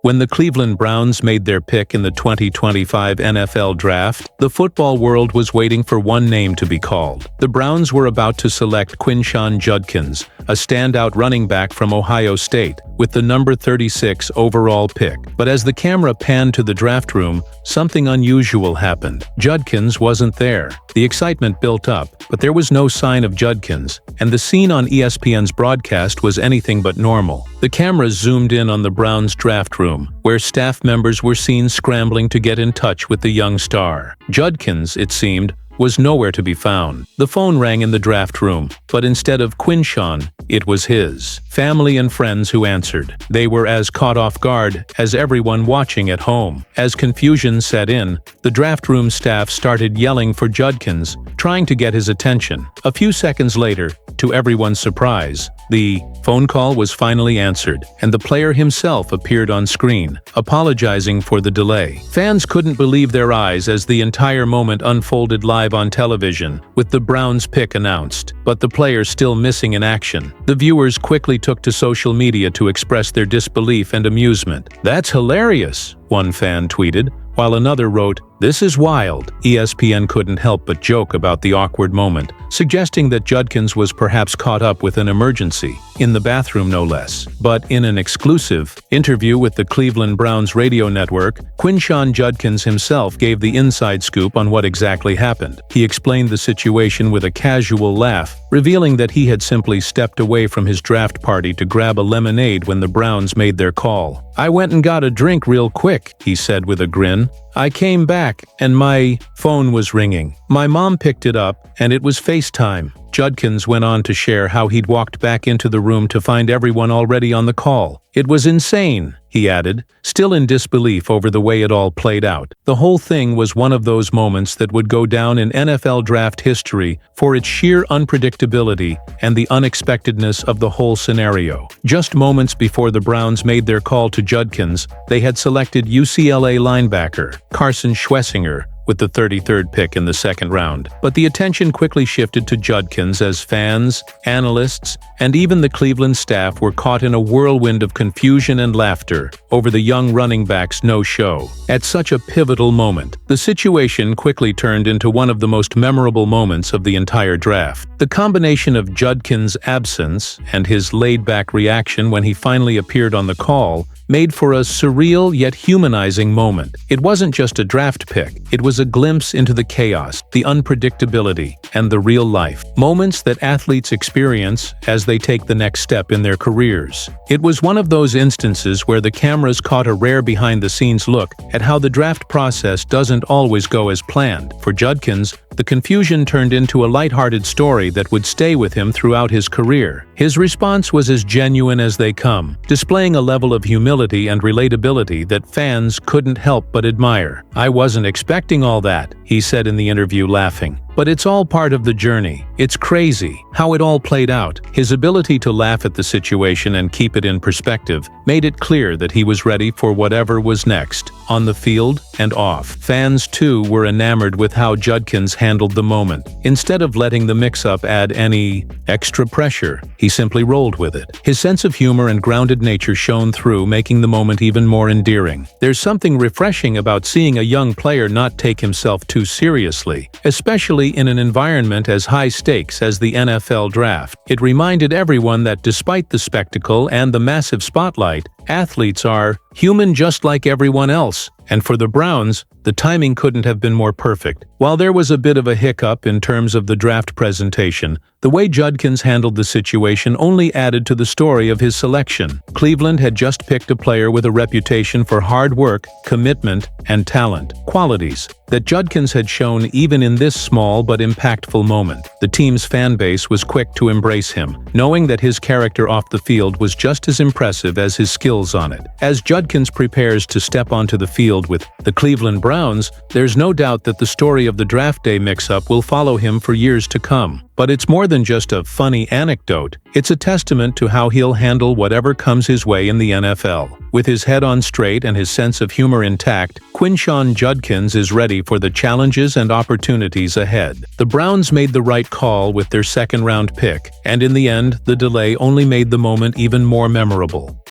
When the Cleveland Browns made their pick in the 2025 NFL Draft, the football world was waiting for one name to be called. The Browns were about to select Quinshon Judkins, a standout running back from Ohio State, with the number 36 overall pick. But as the camera panned to the draft room, something unusual happened. Judkins wasn't there. The excitement built up, but there was no sign of Judkins, and the scene on ESPN's broadcast was anything but normal. The cameras zoomed in on the Browns' draft room, where staff members were seen scrambling to get in touch with the young star. Judkins, it seemed, was nowhere to be found. The phone rang in the draft room, but instead of Quinshon, it was his family and friends who answered. They were as caught off guard as everyone watching at home. As confusion set in, the draft room staff started yelling for Judkins, trying to get his attention. A few seconds later, to everyone's surprise, the phone call was finally answered, and the player himself appeared on screen, apologizing for the delay. Fans couldn't believe their eyes as the entire moment unfolded live on television, with the Browns' pick announced, but the player still missing in action. The viewers quickly took to social media to express their disbelief and amusement. "That's hilarious," one fan tweeted, while another wrote, "This is wild." ESPN couldn't help but joke about the awkward moment, suggesting that Judkins was perhaps caught up with an emergency, in the bathroom no less. But in an exclusive interview with the Cleveland Browns radio network, Quinshon Judkins himself gave the inside scoop on what exactly happened. He explained the situation with a casual laugh, revealing that he had simply stepped away from his draft party to grab a lemonade when the Browns made their call. "I went and got a drink real quick," he said with a grin. "I came back, and my phone was ringing. My mom picked it up, and it was FaceTime." Judkins went on to share how he'd walked back into the room to find everyone already on the call. "It was insane," he added, still in disbelief over the way it all played out. The whole thing was one of those moments that would go down in NFL draft history for its sheer unpredictability and the unexpectedness of the whole scenario. Just moments before the Browns made their call to Judkins, they had selected UCLA linebacker Carson Schwessinger with the 33rd pick in the second round. But the attention quickly shifted to Judkins as fans, analysts, and even the Cleveland staff were caught in a whirlwind of confusion and laughter over the young running back's no-show. At such a pivotal moment, the situation quickly turned into one of the most memorable moments of the entire draft. The combination of Judkins' absence and his laid-back reaction when he finally appeared on the call made for a surreal yet humanizing moment. It wasn't just a draft pick, it was a glimpse into the chaos, the unpredictability, and the real life. Moments that athletes experience as they take the next step in their careers. It was one of those instances where the cameras caught a rare behind-the-scenes look at how the draft process doesn't always go as planned. For Judkins, the confusion turned into a lighthearted story that would stay with him throughout his career. His response was as genuine as they come, displaying a level of humility and relatability that fans couldn't help but admire. "I wasn't expecting all that," he said in the interview, laughing. "But it's all part of the journey. It's crazy how it all played out." His ability to laugh at the situation and keep it in perspective made it clear that he was ready for whatever was next, on the field and off. Fans, too, were enamored with how Judkins handled the moment. Instead of letting the mix-up add any extra pressure, he simply rolled with it. His sense of humor and grounded nature shone through, making the moment even more endearing. There's something refreshing about seeing a young player not take himself too seriously, especially in an environment as high-stakes as the NFL Draft. It reminded everyone that despite the spectacle and the massive spotlight, athletes are human just like everyone else. And for the Browns, the timing couldn't have been more perfect. While there was a bit of a hiccup in terms of the draft presentation, the way Judkins handled the situation only added to the story of his selection. Cleveland had just picked a player with a reputation for hard work, commitment, and talent, qualities that Judkins had shown even in this small but impactful moment. The team's fan base was quick to embrace him, knowing that his character off the field was just as impressive as his skills on it. As Judkins prepares to step onto the field with the Cleveland Browns, there's no doubt that the story of the draft day mix-up will follow him for years to come. But it's more than just a funny anecdote. It's a testament to how he'll handle whatever comes his way in the NFL. With his head on straight and his sense of humor intact, Quinshon Judkins is ready for the challenges and opportunities ahead. The Browns made the right call with their second-round pick, and in the end, the delay only made the moment even more memorable.